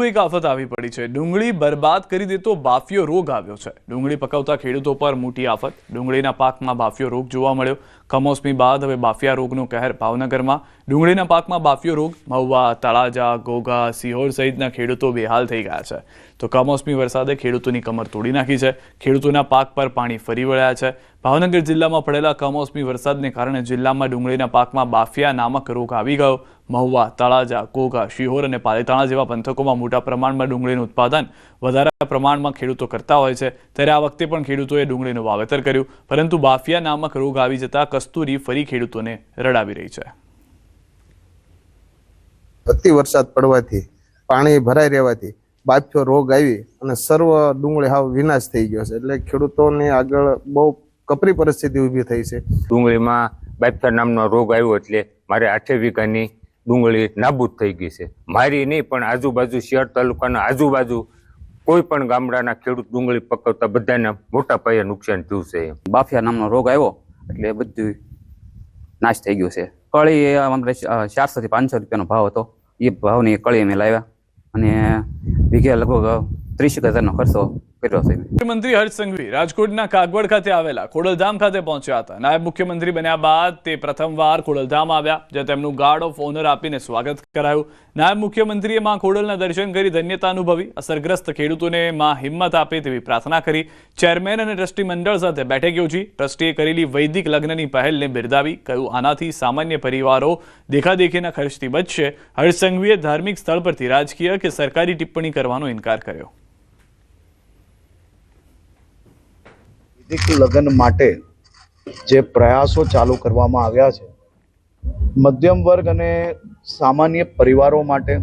એક આફત આવી પડી છે। ડુંગળી બરબાદ કરી દેતો બાફિયો રોગ આવ્યો છે। ડુંગળી પકવતા ખેડૂતો પર મોટી આફત। ડુંગળીના પાકમાં બાફિયો રોગ જોવા મળ્યો। કમોસમી બાદ હવે બાફિયા રોગનો કહેર ભાવનગરમાં। ડુંગળીના પાકમાં બાફિયો રોગ મહુવા, તળાજા, ઘોઘા, સિહોર સહિતના ખેડૂતો બેહાલ થઈ ગયા છે। તો કમોસમી વરસાદે ખેડૂતોની કમર તોડી નાખી છે। ખેડૂતોના પાક પર પાણી ફરી વળ્યા છે। ભાવનગર જિલ્લામાં પડેલા કમોસમી વરસાદને કારણે જિલ્લામાં ડુંગળીના પાકમાં બાફિયા નામક રોગ આવી ગયો। મહુવા, તળાજા, ઘોઘા, શિહોર અને પાલીતાણા જેવા પંથકોમાં મોટા પ્રમાણમાં ડુંગળીનું ઉત્પાદન વધારે પ્રમાણમાં ખેડૂતો કરતા હોય છે। ત્યારે આ વખતે પણ ખેડૂતોએ ડુંગળીનું વાવેતર કર્યું, પરંતુ બાફિયા નામક રોગ આવી જતા કસ્તુરી ફરી ખેડૂતોને રડાવી રહી છે। અતિ વરસાદ પડવાથી પાણી ભરાઈ રહેવાથી બાફિયો રોગ આવી અને સર્વ ડુંગળી હાવ વિનાશ થઈ ગયો છે। એટલે ખેડૂતોને આગળ બહુ કપરી પરિસ્થિતિ ઊભી થઈ છે। ડુંગળીમાં બાફિયા નામનો રોગ આવ્યો એટલે મારે 8 વીઘાની ડુંગળી નાબૂદ થઈ ગઈ છે। મારી નહીં પણ આજુબાજુ શિયાળ તાલુકાના આજુબાજુ કોઈ પણ ગામડાના ખેડૂત ડુંગળી પકવતા બધાને મોટા પાયે નુકસાન થયું છે। બાફિયા નામનો રોગ આવ્યો એટલે બધું નાશ થઈ ગયું છે। કળી અમારે 400 થી 500 રૂપિયાનો ભાવ હતો। એ ભાવની કળી અમે લાવ્યા અને વીઘે લગભગ 30,000નો ખર્ચો કર્યો છે। મુખ્યમંત્રી હર્ષ સંઘવી રાજકોટના કાગવડ ખાતે આવેલા ખોડલધામ ખાતે પહોંચ્યા હતા। નાયબ મુખ્યમંત્રી બન્યા બાદ તે પ્રથમવાર ખોડલધામ આવ્યા, જ્યાં તેમનું ગાર્ડ ઓફ ઓનર આપીને સ્વાગત કરાયું। નાયબ મુખ્યમંત્રીએ માં ખોડલના દર્શન કરી ધન્યતા અનુભવી। અસરગ્રસ્ત ખેડૂતોને માં હિંમત આપે તેવી પ્રાર્થના કરી। ચેરમેન અને ટ્રસ્ટી મંડળ સાથે બેઠક યોજી। ટ્રસ્ટીએ કરેલી વૈદિક લગ્નની પહેલને બિરદાવી। કહ્યું, આનાથી સામાન્ય પરિવારો દેખાદેખીના ખર્ચથી બચશે। હર્ષ સંઘવીએ ધાર્મિક સ્થળ પરથી રાજકીય કે સરકારી ટિપ્પણી કરવાનો ઇનકાર કર્યો। વૈદિક લગ્ન માટે જે પ્રયાસો ચાલુ કરવામાં આવ્યા છે, મધ્યમ વર્ગ અને સામાન્ય પરિવારો માટે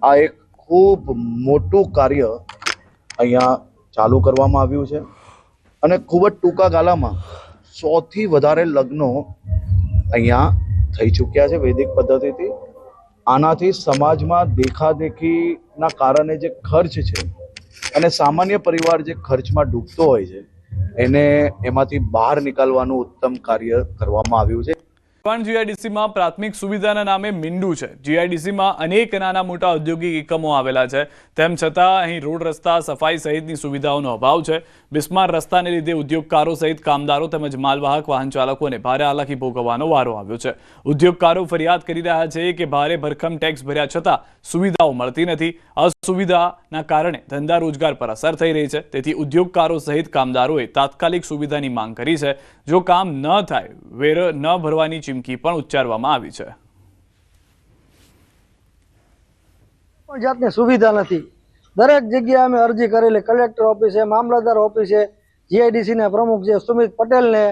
આ એક ખૂબ મોટું કાર્ય અહીંયા ચાલુ કરવામાં આવ્યું છે અને ખૂબ જ ટૂંકા ગાળામાં 100 થી વધારે લગ્નો અહીંયા થઈ ચૂક્યા છે વૈદિક પદ્ધતિથી। આનાથી સમાજમાં દેખાદેખીના કારણે જે ખર્ચ છે અને સામાન્ય પરિવાર જે ખર્ચમાં ડૂબતો હોય છે એને એમાંથી બહાર નીકળવાનું ઉત્તમ કાર્ય કરવામાં આવ્યું છે। જીઆઈડીસીમાં પ્રાથમિક સુવિધાના નામે મીંડું છે। જીઆઈડીસીમાં અનેક નાના મોટા ઔદ્યોગિક એકમો આવેલા છે, તેમ છતાં અહીં રોડ, રસ્તા, સફાઈ સહિતની સુવિધાઓનો અભાવ છે। બિસ્માર રસ્તાને લીધે ઉદ્યોગકારો સહિત કામદારો તેમજ માલવાહક વાહન ચાલકોને ભારે હાલાકી ભોગવવાનો વારો આવ્યો છે। ઉદ્યોગકારો ફરિયાદ કરી રહ્યા છે કે ભારે ભરખમ ટેક્સ ભર્યા છતાં સુવિધાઓ મળતી નથી। અસુવિધાના કારણે ધંધા રોજગાર પર અસર થઈ રહી છે। તેથી ઉદ્યોગકારો સહિત કામદારોએ તાત્કાલિક સુવિધાની માંગ કરી છે। જો કામ ન થાય, વેર ન ભરવાની ચીમકી પણ ઉચ્ચારવામાં આવી છે। પણ જાતની સુવિધા નથી। દરેક જગ્યાએ અમે અરજી કરેલી, કલેક્ટર ઓફિસે, મામલતદાર ઓફિસે, જીઆઈડીસી ના પ્રમુખ છે સુમિત પટેલ ને,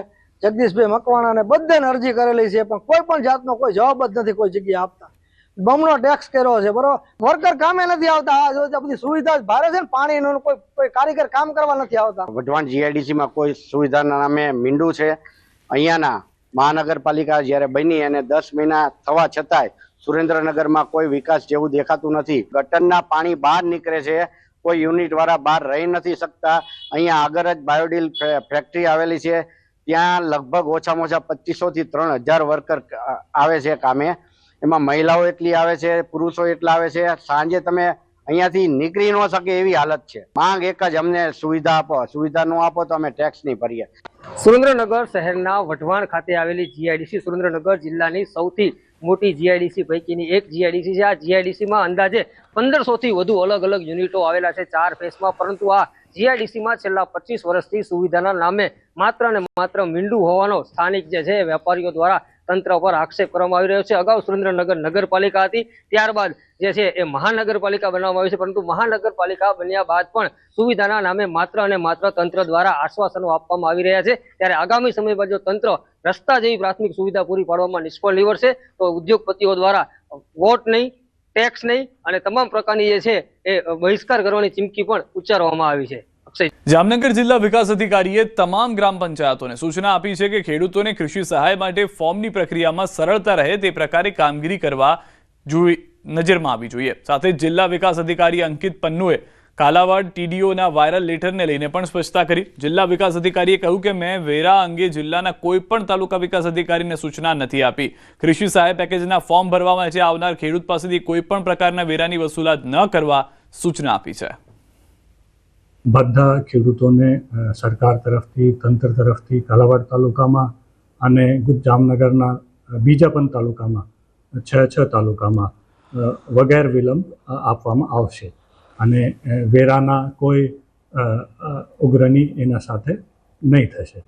જગદીશભાઈ મકવાણા ને બધાને અરજી કરેલી છે, પણ કોઈ પણ જાતનો કોઈ જવાબ જ નથી કોઈ જગ્યાએ આપતા। બમણો ટેક્સ કર્યો છે, બરોબર, વર્કર કામે નથી આવતા। આ બધી સુવિધા ભારે છે ને, પાણીનું કોઈ કારીગર કામ કરવા નથી આવતા। વઢવાણ જીઆઈડીસીમાં કોઈ સુવિધાના નામે મીંડું છે। અહીંયાના મહાનગરપાલિકા જ્યારે બની અને 10 મહિના થવા છતાંય સુરેન્દ્રનગરમાં કોઈ વિકાસ જેવું દેખાતું નથી। ગટરના પાણી બહાર નીકળે છે, કોઈ યુનિટ વાળા બહાર રહી નથી શકતા। અહીંયા આગળ જ બાયોડીલ ફેક્ટરી આવેલી છે, ત્યાં લગભગ ઓછામાં ઓછા 2500 થી 3000 વર્કર આવે છે કામે। એમાં મહિલાઓ એટલી આવે છે, પુરુષો એટલા આવે છે। સાંજે તમે અહીંયાથી નીકળી ન શકે એવી હાલત છે। માંગ એક જ, અમને સુવિધા આપો। સુવિધા ન આપો તો અમે ટેક્સ નહીં ભરીએ। સુરેન્દ્રનગર શહેરના વઢવાણ ખાતે આવેલી જીઆઈડીસી સુરેન્દ્રનગર જિલ્લાની સૌથી મોટી જીઆઈડીસી પૈકીની એક જીઆઈડીસી છે। આ જીઆઈડીસીમાં અંદાજે 1500 થી વધુ અલગ અલગ યુનિટો આવેલા છે 4 ફેસમાં, પરંતુ આ જીઆઈડીસીમાં છેલ્લા 25 વર્ષથી સુવિધાના નામે માત્ર ને માત્ર મીંડું હોવાનો સ્થાનિક જે છે વેપારીઓ દ્વારા તંત્ર પર આક્ષેપ કરવામાં આવી રહ્યો છે। અગાઉ સુરેન્દ્રનગર નગરપાલિકા હતી, ત્યારબાદ જે છે એ મહાનગરપાલિકા બનાવવામાં આવી છે, પરંતુ મહાનગરપાલિકા બન્યા બાદ પણ સુવિધાના નામે માત્ર અને માત્ર તંત્ર દ્વારા આશ્વાસનો આપવામાં આવી રહ્યા છે। ત્યારે આગામી સમયમાં જો તંત્ર રસ્તા જેવી પ્રાથમિક સુવિધા પૂરી પાડવામાં નિષ્ફળ નીવડશે તો ઉદ્યોગપતિઓ દ્વારા વોટ નહીં, ટેક્સ નહીં અને તમામ પ્રકારની જે છે એ બહિષ્કાર કરવાની ચીમકી પણ ઉચ્ચારવામાં આવી છે। જામનગર જિલ્લા વિકાસ અધિકારીએ તમામ ગ્રામ પંચાયતોને સૂચના આપી છે કે ખેડૂતોને કૃષિ સહાય માટે ફોર્મની પ્રક્રિયામાં સરળતા રહે તે પ્રકારે કામગીરી કરવા નજરમાં આવવી જોઈએ। સાથે જિલ્લા વિકાસ અધિકારી અંકિત પન્નુએ કાલાવાડ ટીડીઓના વાયરલ લેટરને લઈને પણ સ્પષ્ટતા કરી। જિલ્લા વિકાસ અધિકારીએ કહ્યું કે મેં વેરા અંગે જિલ્લાના કોઈ પણ તાલુકા વિકાસ અધિકારીને સૂચના નથી આપી। કૃષિ સહાય પેકેજના ફોર્મ ભરવા માટે આવનાર ખેડૂત પાસેથી કોઈ પણ પ્રકારના વેરાની વસૂલાત ન કરવા સૂચના આપી છે. બધા ખેડૂતોને સરકાર તરફથી, તંત્ર તરફથી કાલાવાડ તાલુકામાં અને જામનગરના બીજા પણ તાલુકામાં 6 તાલુકામાં વગેર વિલંબ આપવામાં આવશે અને વેરાના કોઈ ઉગ્રની એના સાથે નહીં થશે.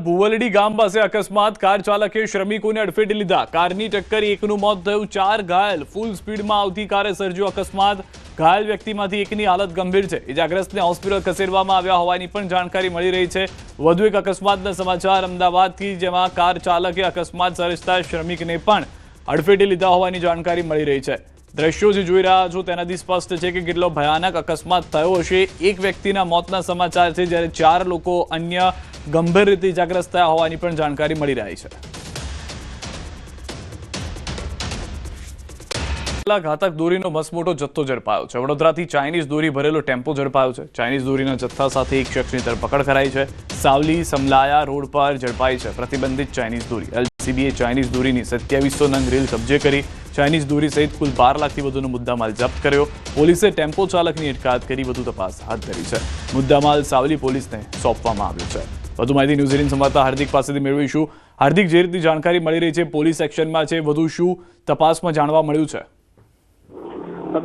ભુવલડી ગામ પાસે અકસ્માત. કાર ચાલકે શ્રમિકોને અડફેટે લીધા. કારની ટક્કર, એકનું મોત થયું, 4 ઘાયલ. ફૂલ સ્પીડમાં આવતી કારે સર્જ્યો અકસ્માત. ઘાયલ વ્યક્તિમાંથી એકની હાલત ગંભીર છે. ઇજાગ્રસ્તને હોસ્પિટલ ખસેડવામાં આવ્યા હોવાની પણ જાણકારી મળી રહી છે. વધુ એક અકસ્માતના સમાચાર અમદાવાદથી, જેમાં કાર ચાલકે અકસ્માત સર્જતા શ્રમિકને પણ અડફેટે લીધા હોવાની જાણકારી મળી રહી છે. દ્રશ્યો જે જોઈ રહ્યા છો તેનાથી સ્પષ્ટ છે કે કેટલો ભયાનક અકસ્માત થયો હશે. એક વ્યક્તિના મોતના સમાચાર છે, જ્યારે 4 લોકો અન્ય ગંભીર રીતે ઇજાગ્રસ્ત થયા હોવાની પણ જાણકારી મળી રહી છે. ઘાતક દોરીનો મસમોટો જથ્થો ઝડપાયો છે. વડોદરાથી ચાઇનીઝ દોરી ભરેલો ટેમ્પો ઝડપાયો છે. ચાઇનીઝ દોરીના જથ્થા સાથે એક શખ્સની ધરપકડ કરાઈ છે. સાવલી સમલાયા રોડ પર ઝડપાઈ છે પ્રતિબંધિત ચાઇનીઝ દોરી. એલસીબીએ ચાઇનીઝ દોરીની 2700 નંગ રીલ કબજે કરી. ચાઇનીઝ દોરી સહિત કુલ 12 લાખથી વધુનો મુદ્દામાલ જપ્ત કર્યો. પોલીસે ટેમ્પો ચાલકની અટકાયત કરી વધુ તપાસ હાથ ધરી છે. મુદ્દામાલ સાવલી પોલીસને સોંપવામાં આવ્યો છે. વધુ માહિતી ન્યૂઝ 18 સંવાદદાતા હાર્દિક પાસેથી મેળવીશું. હાર્દિક, જે રીતની જાણકારી મળી રહી છે, પોલીસ એક્શનમાં છે, વધુ શું તપાસમાં જાણવા મળ્યું છે?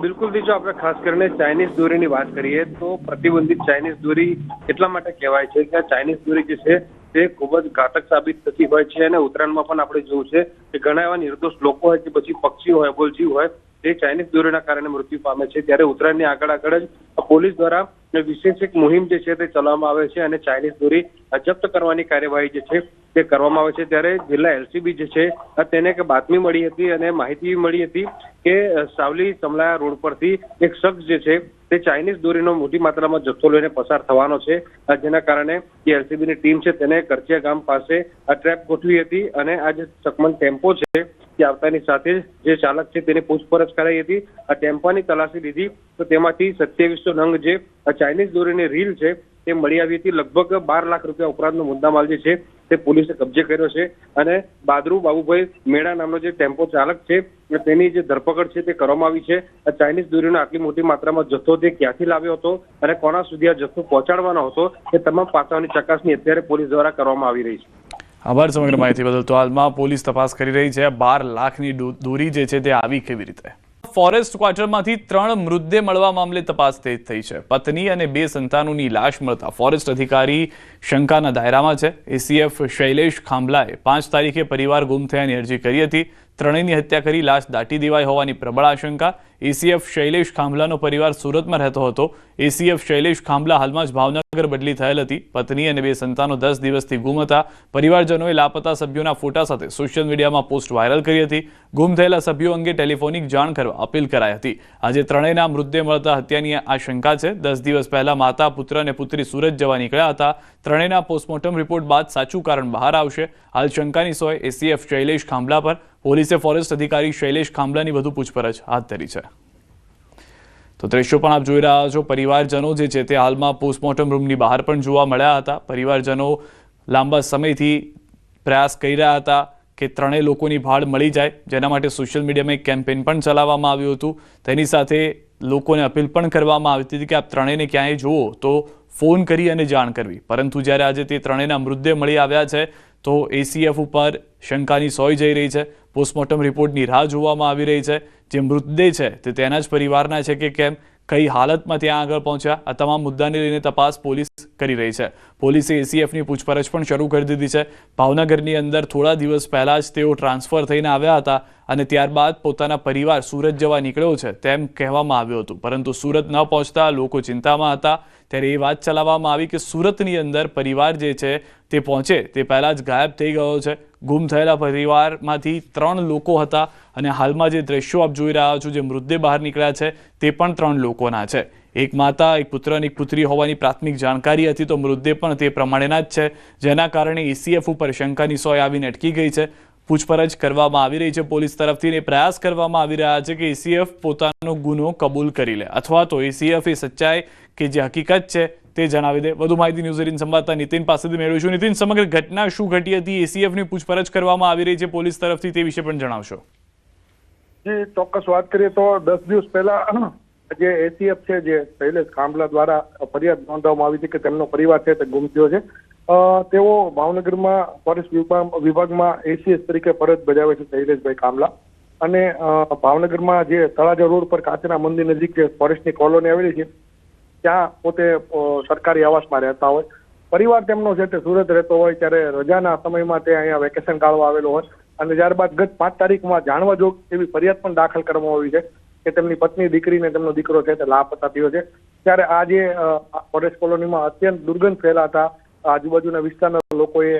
બિલકુલ, જો આપણે ખાસ કરીને ચાઇનીઝ દોરીની વાત કરીએ તો પ્રતિબંધિત ચાઇનીઝ દોરી એટલા માટે કહેવાય છે કે ચાઇનીઝ દોરી જે છે તે ખૂબ જ ઘાતક સાબિત થતી હોય છે અને ઉત્તરાયણમાં પણ આપણે જોયું છે કે ઘણા એવા નિર્દોષ લોકો હોય કે પછી પક્ષીઓ હોય, બોલજીવ હોય, તે ચાઇનીઝ દોરીના કારણે મૃત્યુ પામે છે. ત્યારે ઉત્તરાયણની આગળ જ પોલીસ દ્વારા વિશેષ એક મુહિમ જે છે તે ચલાવવામાં આવે છે અને ચાઇનીઝ દોરી જપ્ત કરવાની કાર્યવાહી જે છે તે કરવામાં આવે છે. ત્યારે જિલ્લા એલસીબી જે છે તેને એક બાતમી મળી હતી અને માહિતી મળી હતી કે સાવલી સમલાયા રોડ પરથી એક શખ્સ જે છે તે ચાઇનીઝ દોરીનો મોટી માત્રામાં જથ્થો લઈને પસાર થવાનો છે. જેના કારણે જે એલસીબીની ટીમ છે તેને કરચિયા ગામ પાસે આ ટ્રેપ ગોઠવી હતી અને આ જે ચકમન ટેમ્પો છે તે આવતાની સાથે જે ચાલક છે તેની પૂછપરછ કરાઈ હતી. આ ટેમ્પાની તલાશી લીધી તો તેમાંથી 2700 નંગ જે ચાઇનીઝ દોરીની રીલ છે તે મળી આવી હતી. લગભગ 12 લાખ રૂપિયા ઉપરાંતનો મુદ્દામાલ જે છે તે પોલીસે કબજે કર્યો છે અને બાદરુ બાબુભાઈ મેળા નામનો જે ટેમ્પો ચાલક છે તેની જે ધરપકડ છે તે કરવામાં આવી છે. ચાઇનીઝ દોરીનો આટલી મોટી માત્રામાં જથ્થો તે ક્યાંથી લાવ્યો હતો અને કોના સુધી આ જથ્થો પહોંચાડવાનો હતો એ તમામ પાસાઓની ચકાસણી અત્યારે પોલીસ દ્વારા કરવામાં આવી રહી છે. આભાર સમગ્ર માહિતી બદલ. તો હાલમાં પોલીસ તપાસ કરી રહી છે. 12 લાખની દોરી જે છે તે આવી કેવી રીતે? ફોરેસ્ટ ક્વાર્ટરમાંથી 3 મૃતદેહ મળવા મામલે તપાસ તેજ થઈ છે. પત્ની અને 2 સંતાનોની લાશ મળતા ફોરેસ્ટ અધિકારી શંકાના દાયરામાં છે. એસીએફ શૈલેષ ખાંભલાએ 5 તારીખે પરિવાર ગુમ થયાની અરજી કરી હતી. ત્રણેયની હત્યા કરી લાશ દાટી દેવાઈ હોવાની પ્રબળ આશંકા. એસીએફ શૈલેષ ખાંભલાનો પરિવાર સુરતમાં રહેતો હતો. એસીએફ શૈલેષ ખાંભલા હાલમાં જ ભાવનગર બદલી થયેલ હતી. પત્ની અને 2 સંતાનો 10 દિવસથી ગુમ હતા. પરિવારજનોએ લાપતા સભ્યોના ફોટા સાથે સોશિયલ મીડિયામાં પોસ્ટ વાયરલ કરી હતી. ગુમ થયેલા સભ્યો અંગે ટેલિફોનિક જાણ કરવા અપીલ કરાઈ હતી. આજે ત્રણેયના મૃતદેહ મળતા હત્યાની આશંકા છે. 10 દિવસ પહેલા માતા, પુત્ર અને પુત્રી સુરત જવા નીકળ્યા હતા. ત્રણેયના પોસ્ટમોર્ટમ રિપોર્ટ બાદ સાચું કારણ બહાર આવશે. હાલ શંકાની સોય એસીએફ શૈલેષ ખાંભલા પર. પોલીસે ફોરેસ્ટ અધિકારી શૈલેષ ખાંભલાની વધુ પૂછપરછ હાથ ધરી છે. તો દ્રશ્યો પણ આપ જોઈ રહ્યા છો. પરિવારજનો જે છે તે હાલમાં પોસ્ટમોર્ટમ રૂમની બહાર પણ જોવા મળ્યા હતા. પરિવારજનો લાંબા સમયથી પ્રયાસ કરી રહ્યા હતા કે ત્રણેય લોકોની ભાળ મળી જાય, જેના માટે સોશિયલ મીડિયામાં એક કેમ્પેન પણ ચલાવવામાં આવ્યું હતું. તેની સાથે લોકોને અપીલ પણ કરવામાં આવી હતી કે આપ ત્રણેયને ક્યાંય જુઓ તો ફોન કરી અને જાણ કરવી. પરંતુ જ્યારે આજે તે ત્રણેયના મૃતદેહ મળી આવ્યા છે તો એસીએફ ઉપર શંકાની સોય જઈ રહી છે. પોસ્ટમોર્ટમ રિપોર્ટની રાહ જોવામાં આવી રહી છે. જે મૃતદેહ છે તે તેના જ પરિવારના છે કે કેમ, કઈ હાલતમાં ત્યાં આગળ પહોંચ્યા, આ તમામ મુદ્દાને લઈને તપાસ પોલીસ કરી રહી છે. પોલીસે એસીએફની પૂછપરછ પણ શરૂ કરી દીધી છે. ભાવનગરની અંદર થોડા દિવસ પહેલા જ તેઓ ટ્રાન્સફર થઈને આવ્યા હતા અને ત્યારબાદ પોતાના પરિવાર સુરત જવા નીકળ્યો છે તેમ કહેવામાં આવ્યું હતું. પરંતુ સુરત ન પહોંચતા લોકો ચિંતામાં હતા. ત્યારે એ વાત ચલાવવામાં આવી કે સુરતની અંદર પરિવાર જે છે તે પહોંચે તે પહેલાં જ ગાયબ થઈ ગયો છે. ગુમ થયેલા પરિવારમાંથી 3 લોકો હતા અને હાલમાં જે દ્રશ્યો આપ જોઈ રહ્યા છો, જે મૃતદેહ બહાર નીકળ્યા છે તે પણ 3 લોકોના છે. એક માતા, એક પુત્ર અને એક પુત્રી હોવાની પ્રાથમિક જાણકારી હતી. તો મૃતદેહ પણ તે પ્રમાણેના જ છે, જેના કારણે એસીએફ ઉપર શંકાની સોય આવીને અટકી ગઈ છે. પૂછપરછ કરવામાં આવી રહી છે પોલીસ તરફથી. પ્રયાસ કરવામાં આવી રહ્યા છે કે એસીએફ પોતાનો ગુનો કબૂલ કરી લે અથવા તો એસીએફ એ સચ્ચાઈ કે જે હકીકત છે તે જણાવી દે. વધુ માહિતી ન્યૂઝ 18 સંવાદદાતા નીતિન પાસેથી મેળવીશું. નીતિન, સમગ્ર ઘટના શું ઘટી હતી? એસીએફની પૂછપરછ કરવામાં આવી રહી છે પોલીસ તરફથી, તે વિશે પણ જણાવશો. ચોક્કસ વાત કરીએ તો 10 દિવસ પહેલા જે એસીએફ છે, જે શૈલેષ કાંબલા દ્વારા ફરિયાદ નોંધવામાં આવી હતી કે તેમનો પરિવાર છે તે ગુમ થયો છે. તેઓ ભાવનગરમાં ફોરેસ્ટ વિભાગમાં એસીએસ તરીકે ફરજ બજાવે છે શૈલેષભાઈ કાંબલા. અને ભાવનગરમાં જે તળાજા રોડ પર કાચના મંદિર નજીક જે ફોરેસ્ટની કોલોની આવેલી છે ત્યાં પોતે સરકારી આવાસમાં રહેતા હોય. પરિવાર તેમનો છે તે સુરત રહેતો હોય, ત્યારે રજાના સમયમાં તે અહીંયા વેકેશન કાઢવા આવેલો હોય અને ત્યારબાદ ગત 5 તારીખમાં જાણવા જોગ એવી ફરિયાદ પણ દાખલ કરવામાં આવી છે કે તેમની પત્ની, દીકરી ને તેમનો દીકરો છે તે લાપતા થયો છે. ત્યારે આજે ફોરેસ્ટ કોલોનીમાં અત્યંત દુર્ગંધ ફેલાતા આજુબાજુના વિસ્તારના લોકોએ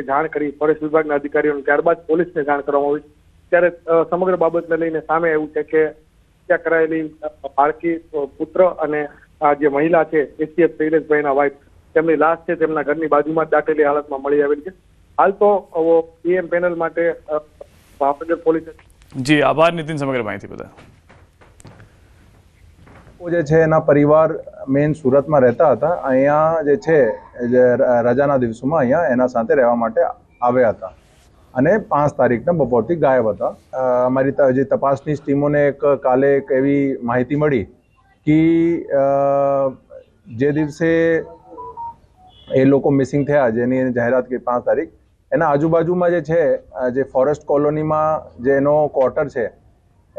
જાણ કરી ફોરેસ્ટ વિભાગના અધિકારીઓને, ત્યારબાદ પોલીસને જાણ કરવામાં આવી. ત્યારે સમગ્ર બાબતને લઈને સામે આવ્યું છે કે હત્યા કરાયેલી બાળકી, પુત્ર અને આ જે મહિલા છે એસીએફ શૈલેષભાઈના વાઇફ, તેમની લાશ છે તેમના ઘરની બાજુમાં જ દાટેલી હાલતમાં મળી આવેલી છે. હાલ તો પીએમ પેનલ માટે ભાવનગર પોલીસ. જી આભાર નીતિન સમગ્ર માહિતી બદલ. જે છે એના પરિવાર મેન સુરતમાં રહેતા હતા. અહીંયા જે છે જે રજાના દિવસોમાં અહીંયા એના સાથે રહેવા માટે આવ્યા હતા અને 5 તારીખના બપોરથી ગાયબ હતા. અમારી જે તપાસની ટીમોને કાલે એક એવી માહિતી મળી કે જે દિવસે એ લોકો મિસિંગ થયા, જેની જાહેરાત કરી 5 તારીખ, એના આજુબાજુમાં જે છે જે ફોરેસ્ટ કોલોનીમાં જે એનો ક્વાર્ટર છે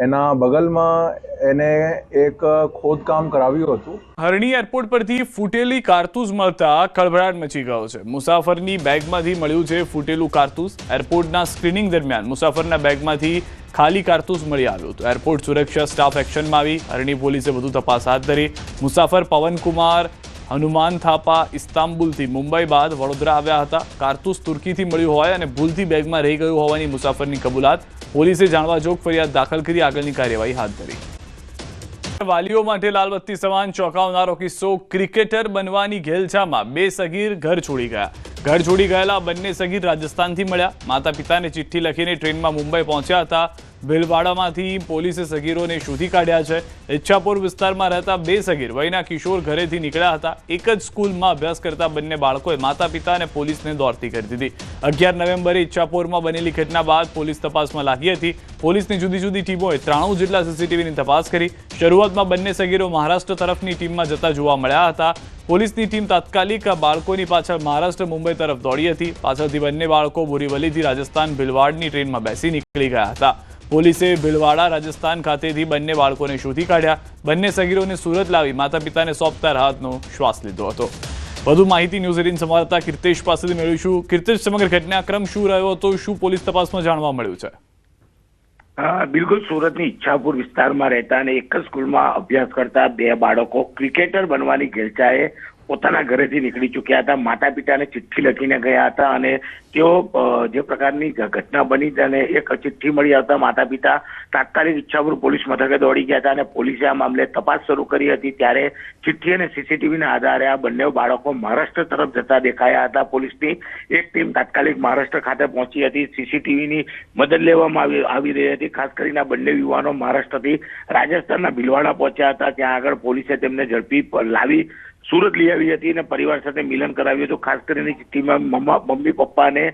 એના બગલમાં એને એક ખોદકામ કરાવ્યું હતું. હરણી એરપોર્ટ પરથી ફૂટેલી કારતૂસ મળતા ખળભળાટ મચી ગયો છે. મુસાફરની બેગમાંથી મળ્યું છે ફૂટેલું કારતૂસ. એરપોર્ટના સ્ક્રીનિંગ દરમિયાન મુસાફરના બેગમાંથી ખાલી કારતૂસ મળી આવ્યું હતું. એરપોર્ટ સુરક્ષા સ્ટાફ એક્શનમાં આવી. હરણી પોલીસે વધુ તપાસ હાથ ધરી. મુસાફર પવનકુમાર હનુમાન થાપા ઇસ્તાંબુલથી મુંબઈ બાદ વડોદરા આવ્યા હતા. કારતૂસ તુર્કીથી મળ્યું હોય અને ભૂલથી બેગમાં રહી ગયું હોવાની મુસાફરની કબૂલાત. પોલીસે જાણવા જોગ ફરિયાદ દાખલ કરી આગળની કાર્યવાહી હાથ ધરી. વાલીઓ માટે લાલબત્તી સમાન ચોંકાવનારો કિસ્સો. ક્રિકેટર બનવાની ઘેલછામાં 2 સગીર ઘર છોડી ગયા. ઘર છોડી ગયેલા બંને સગીર રાજસ્થાનથી મળ્યા. માતા પિતાને ચિઠ્ઠી લખીને ટ્રેનમાં મુંબઈ પહોંચ્યા હતા. ભીલવાડામાંથી પોલીસે સગીરોને શોધી કાઢ્યા છે. ઈચ્છાપુર વિસ્તારમાં રહેતા 2 સગીર વયના કિશોર ઘરેથી નીકળ્યા હતા. એક જ સ્કૂલમાં અભ્યાસ કરતા બંને બાળકોએ માતા પિતા અને પોલીસને દોડતી કરી દીધી. 11 નવેમ્બરે ઈચ્છાપુરમાં બનેલી ઘટના બાદ પોલીસ તપાસમાં લાગી હતી. પોલીસની જુદી જુદી ટીમોએ 93 જેટલા સીસીટીવીની તપાસ કરી. શરૂઆતમાં બંને સગીરો મહારાષ્ટ્ર તરફની ટીમમાં જતા જોવા મળ્યા હતા. પોલીસની ટીમ તાત્કાલિક બાળકોની પાછળ મહારાષ્ટ્ર મુંબઈ તરફ દોડી હતી. પાછળથી બંને બાળકો બોરીવલીથી રાજસ્થાન ભીલવાડની ટ્રેનમાં બેસી નીકળી ગયા હતા. પોલીસે ભીલવાડા રાજસ્થાન ખાતેથી બંને બાળકોને શોધી કાઢ્યા. બંને સગીરોને સુરત લાવી માતા પિતાને સોંપતા રાહતનો શ્વાસ લીધો હતો. વધુ માહિતી ન્યૂઝ 18 સંવાદદાતા કીર્તેશ પાસેથી મેળવીશું. કીર્તેશ, સમગ્ર ઘટનાક્રમ શું રહ્યો હતો, શું પોલીસ તપાસમાં જાણવા મળ્યું છે? બિલકુલ, સુરતની ઈચ્છાપુર વિસ્તારમાં રહેતા અને એક જ સ્કૂલમાં અભ્યાસ કરતા 2 બાળકો ક્રિકેટર બનવાની ઘેલછાએ પોતાના ઘરેથી નીકળી ચૂક્યા હતા. માતા પિતાને ચિઠ્ઠી લખીને ગયા હતા અને તેઓ જે પ્રકારની ઘટના બની અને એક ચિઠ્ઠી મળી આવતા માતા પિતા તાત્કાલિક ઈચ્છાપુર પોલીસ મથકે દોડી ગયા હતા અને પોલીસે આ મામલે તપાસ શરૂ કરી હતી. ત્યારે ચિઠ્ઠી અને સીસીટીવીના આધારે આ બંને બાળકો મહારાષ્ટ્ર તરફ જતા દેખાયા હતા. પોલીસની એક ટીમ તાત્કાલિક મહારાષ્ટ્ર ખાતે પહોંચી હતી. સીસીટીવીની મદદ લેવામાં આવી રહી હતી. ખાસ કરીને આ બંને યુવાનો મહારાષ્ટ્રથી રાજસ્થાનના ભીલવાડા પહોંચ્યા હતા. ત્યાં આગળ પોલીસે તેમને ઝડપી લાવી સુરત લઈ આવી હતી અને પરિવાર સાથે મિલન કરાવ્યું હતું. ખાસ કરીને ચિઠ્ઠીમાં મમ્મી પપ્પાને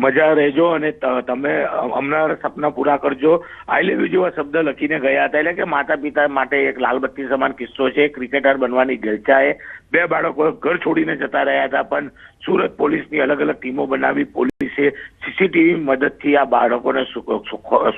મજા રહેજો અને તમે અમારા સપના પૂરા કરજો, આઈ લવ યુ જેવા શબ્દ લખીને ગયા હતા. એટલે કે માતા પિતા માટે એક લાલબત્તી સમાન કિસ્સો છે. ક્રિકેટર બનવાની ઘેલછાએ 2 બાળકો ઘર છોડીને જતા રહ્યા હતા, પણ સુરત પોલીસની અલગ અલગ ટીમો બનાવી પોલીસે સીસીટીવી મદદથી આ બાળકોને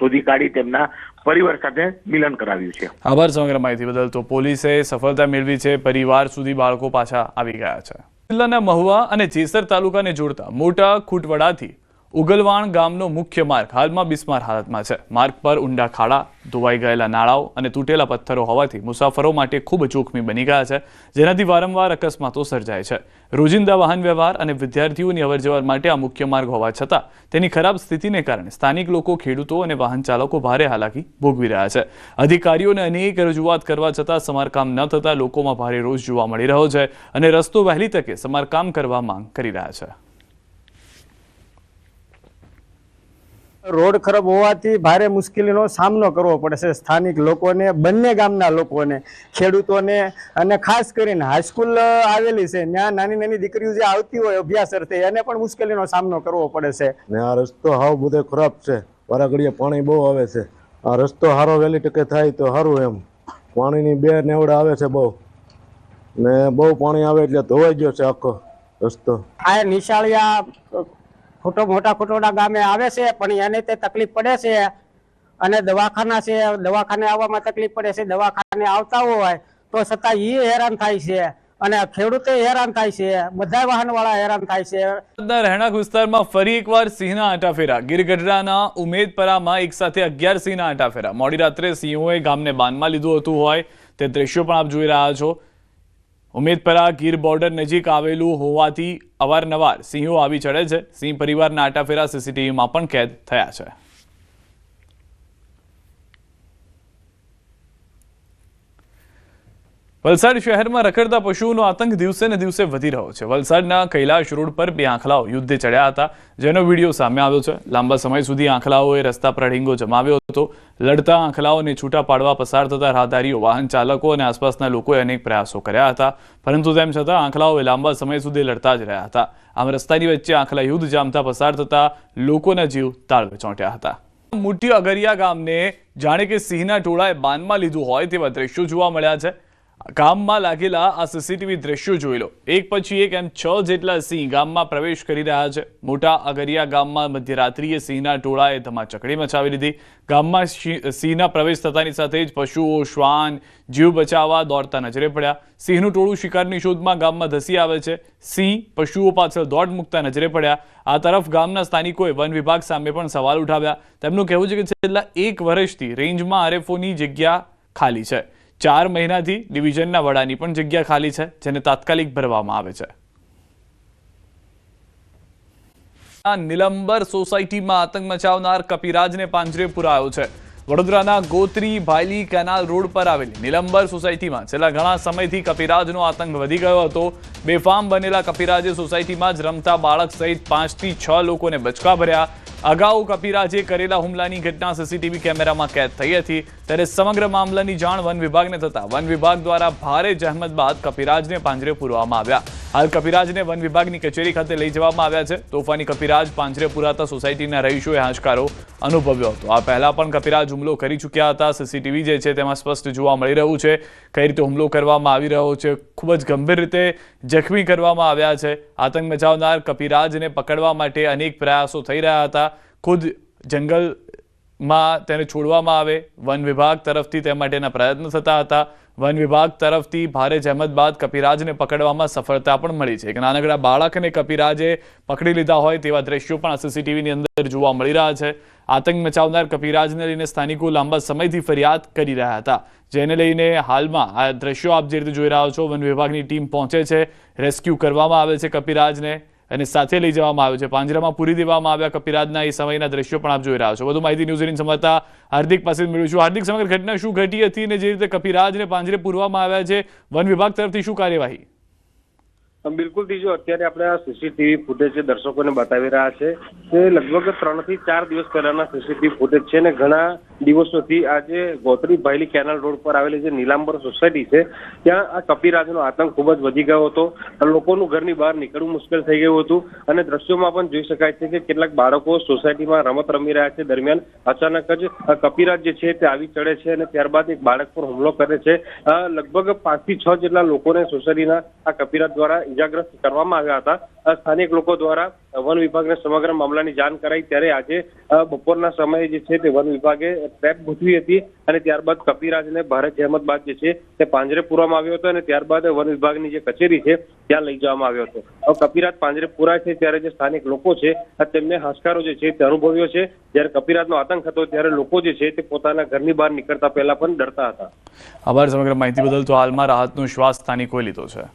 શોધી કાઢી તેમના પરિવાર સાથે મિલન કરાવ્યું છે. આભાર સમગ્ર માહિતી બદલ. તો પોલીસે સફળતા મેળવી છે. પરિવાર સુધી બાળકો પાછા આવી ગયા છે. જિલ્લાના મહુવા અને જેસર તાલુકાને જોડતા મોટા ખૂટવડાથી ઉગલવાણ ગામનો મુખ્ય માર્ગ હાલમાં બિસ્માર હાલતમાં છે. માર્ગ પર ઊંડા ખાડા, ધોવાઈ ગયેલા નાળાઓ અને તૂટેલા પથ્થરો હોવાથી મુસાફરો માટે ખૂબ જોખમી બની ગયા છે, જેનાથી વારંવાર અકસ્માતો સર્જાય છે. રોજિંદા વાહન વ્યવહાર અને વિદ્યાર્થીઓની અવરજવર માટે આ મુખ્ય માર્ગ હોવા છતાં તેની ખરાબ સ્થિતિને કારણે સ્થાનિક લોકો, ખેડૂતો અને વાહન ચાલકો ભારે હાલાકી ભોગવી રહ્યા છે. અધિકારીઓને અનેક રજૂઆત કરવા છતાં સમારકામ ન થતાં લોકોમાં ભારે રોષ જોવા મળી રહ્યો છે અને રસ્તો વહેલી તકે સમારકામ કરવા માંગ કરી રહ્યા છે. રોડ ખરાબ હોવાથી ભારે મુશ્કેલીનો સામનો કરવો પડે છે સ્થાનિક લોકોને, બંને ગામના લોકોને, ખેડૂતોને અને ખાસ કરીને હાઈસ્કૂલ આવેલી છે ત્યાં નાની નાની દીકરીઓ જે આવતી હોય અભ્યાસ અર્થે એને પણ મુશ્કેલીનો સામનો કરવો પડે છે. ને આ રસ્તો હાવ બધો ખરાબ છે. વારા ઘડીએ પાણી બહુ આવે છે. આ રસ્તો સારો વહેલી તકે થાય તો સારું એમ. પાણીની બે નેવડા આવે છે બહુ, ને બહુ પાણી આવે એટલે ધોવાઈ ગયો છે આખો રસ્તો. આ નિશાળિયા મોટા ખોટોડા ગામે આવે છે, પણ એને તે તકલીફ પડે છે અને દવાખાના છે, દવાખાને આવવામાં તકલીફ પડે છે. દવાખાને આવતા હોય તો છતાં એ હેરાન થાય છે અને ખેડૂતો હેરાન થાય છે, બધા વાહનવાળા હેરાન થાય છે. રહેણાંક વિસ્તારમાં ફરી એકવાર સિંહના આંટાફેરા. ગીરગઢડાના ઉમેદપરામાં એક સાથે 11 સિંહના આંટાફેરા. મોડી રાત્રે સિંહોએ ગામને બાનમાં લીધું હતું હોય તે દ્રશ્યો પણ આપ જોઈ રહ્યા છો. ઉમેદપરા ગીર બોર્ડર નજીક આવેલું હોવાથી અવારનવાર સિંહો આવી ચડે છે. સિંહ પરિવારના આંટાફેરા સીસીટીવીમાં પણ કેદ થયા છે. વલસાડ શહેરમાં રખડતા પશુઓનો આતંક દિવસે ને દિવસે વધી રહ્યો છે. વલસાડના કૈલાશ રોડ પર 2 આંખલાઓ યુદ્ધે ચડ્યા હતા, જેનો વિડીયો સામે આવ્યો છે. લાંબા સમય સુધી આંખલાઓએ રસ્તા પર ઢીંગો જમાવ્યો હતો. લડતા આંખલાઓને છૂટા પાડવા પસાર થતા રાહદારીઓ, વાહન ચાલકો અને આસપાસના લોકોએ અનેક પ્રયાસો કર્યા હતા, પરંતુ તેમ છતાં આંખલાઓએ લાંબા સમય સુધી લડતા જ રહ્યા હતા. આમ રસ્તાની વચ્ચે આંખલા યુદ્ધ જામતા પસાર થતા લોકોના જીવ તાળવે ચોંટ્યા હતા. મોટી અગરિયા ગામને જાણે કે સિંહના ટોળાએ બાનમાં લીધું હોય તેવા દ્રશ્યો જોવા મળ્યા છે. ગામમાં લાગેલા આ સીસીટીવી દ્રશ્યો જોઈ લો. એક પછી એક એમ 6 જેટલા સિંહ ગામમાં પ્રવેશ કરી રહ્યા છે. મોટા અગરિયા ગામમાં મધ્યરાત્રિએ સિંહના ટોળાએ ધમાચકડી મચાવી લીધી. ગામમાં સિંહના પ્રવેશ થતાની સાથે જ પશુઓ, શ્વાન જીવ બચાવવા દોડતા નજરે પડ્યા. સિંહનું ટોળું શિકારની શોધમાં ગામમાં ધસી આવે છે. સિંહ પશુઓ પાછળ દોડ મૂકતા નજરે પડ્યા. આ તરફ ગામના સ્થાનિકોએ વન વિભાગ સામે પણ સવાલ ઉઠાવ્યા. તેમનું કહેવું છે કે છેલ્લા 1 વર્ષથી રેન્જમાં આરએફઓની જગ્યા ખાલી છે. 4 મહિનાથી ડિવિઝનના વડાની પણ જગ્યા ખાલી છે, જેને તાત્કાલિક ભરવામાં આવે છે. નિલંબર સોસાયટીમાં આતંક મચાવનાર કપિરાજને પાંજરે પુરાયો છે. વડોદરાના ગોત્રી ભાયલી કેનાલ રોડ પર આવેલી નિલંબર સોસાયટીમાં છેલ્લા ઘણા સમયથી કપિરાજનો આતંક વધી ગયો હતો. બેફામ બનેલા કપિરાજે સોસાયટીમાં જ રમતા બાળક સહિત 5 થી 6 લોકોને બચકા ભર્યા. અગાઉ કપિરાજે કરેલા હુમલાની ઘટના સીસીટીવી કેમેરામાં કેદ થઈ હતી. ત્યારે સમગ્ર મામલાની જાણ વન વિભાગને થતા વન વિભાગ દ્વારા ભારે જહેમત બાદ કપિરાજને પાંજરે પૂરવામાં આવ્યા. હાલ કપિરાજને વન વિભાગની કચેરી ખાતે લઈ જવામાં આવ્યા છે. તોફાની કપિરાજ પાંજરે પુરાતા સોસાયટીના રહીશોએ હાશકારો અનુભવ્યો હતો. આ પહેલા પણ કપિરાજ હુમલો કરી ચૂક્યા હતા. સીસીટીવી જે છે તેમાં સ્પષ્ટ જોવા મળી રહ્યું છે કઈ રીતે હુમલો કરવામાં આવી રહ્યો છે. ખૂબ જ ગંભીર રીતે જખમી કરવામાં આવ્યા છે. આતંક મચાવનાર કપિરાજને પકડવા માટે અનેક પ્રયાસો થઈ રહ્યા હતા. ખુદ જંગલમાં તેને છોડવામાં આવે, વન વિભાગ તરફથી તે માટેના પ્રયત્નો થતા હતા. વન વિભાગ તરફથી ભારે જહેમત બાદ કપિરાજને પકડવામાં સફળતા પણ મળી છે. એક નાનકડા બાળકને કપિરાજે પકડી લીધા હોય તેવા દ્રશ્યો પણ સીસીટીવીની અંદર જોવા મળી રહ્યા છે. આતંક મચાવનાર કપિરાજને લઈને સ્થાનિકો લાંબા સમયથી ફરિયાદ કરી રહ્યા હતા, જેને લઈને હાલમાં આ દ્રશ્યો આપ જે રીતે જોઈ રહ્યા છો, વન વિભાગની ટીમ પહોંચે છે, રેસ્ક્યુ કરવામાં આવે છે કપિરાજને અને સાથે લઈ જવામાં આવ્યો છે. પાંજરામાં પૂરી દેવામાં આવ્યા કપિરાજના એ સમયના દ્રશ્યો પણ આપ જોઈ રહ્યા છો. વધુ માહિતી ન્યૂઝ 18 સંવાદદાતા હાર્દિક પાસે મેળવીશું. હાર્દિક, સમગ્ર ઘટના શું ઘટી હતી અને જે રીતે કપિરાજને પાંજરે પૂરવામાં આવ્યા છે, વન વિભાગ તરફથી શું કાર્યવાહી? બિલકુલ ત્રીજો, અત્યારે આપણે આ સીસીટીવી ફૂટેજ દર્શકોને બતાવી રહ્યા છે તે લગભગ 3 થી 4 દિવસ પહેલાના સીસીટીવી ફૂટેજ છે અને ઘણા દિવસોથી આજે ગોત્રી ભાયલી કેનાલ રોડ પર આવેલી જે નીલાંબર સોસાયટી છે ત્યાં આ કપિરાજનો આતંક ખૂબ જ વધી ગયો હતો. લોકોનું ઘરની બહાર નીકળવું મુશ્કેલ થઈ ગયું હતું અને દ્રશ્યોમાં પણ જોઈ શકાય છે કે કેટલાક બાળકો સોસાયટીમાં રમત રમી રહ્યા છે. દરમિયાન અચાનક જ કપિરાજ જે છે તે આવી ચડે છે અને ત્યારબાદ એક બાળક પર હુમલો કરે છે. લગભગ 5 થી 6 જેટલા લોકોને સોસાયટીના આ કપિરાજ દ્વારા ઇજાગ્રસ્ત કરવામાં આવ્યા હતા. સ્થાનિક લોકો દ્વારા વન વિભાગને સમગ્ર મામલાની જાણ કરાઈ. ત્યારે આજે બપોરના સમયે જે છે તે વન વિભાગે ટ્રેપ ગોઠવી હતી અને ત્યારબાદ કપિરાજને ભારે જહેમત બાદ જે છે તે પાંજરે પૂરવામાં આવ્યો હતો અને ત્યારબાદ વન વિભાગની જે કચેરી છે ત્યાં લઈ જવામાં આવ્યો હતો. હવે કપિરાજ પાંજરે પૂરાય છે ત્યારે જે સ્થાનિક લોકો છે તેમને હાશકારો જે છે તે અનુભવ્યો છે. જ્યારે કપિરાજનો આતંક હતો ત્યારે લોકો જે છે તે પોતાના ઘરની બહાર નીકળતા પહેલા પણ ડરતા હતા. આભાર સમગ્ર માહિતી બદલ. તો હાલમાં રાહતનો શ્વાસ સ્થાનિકોએ લીધો છે.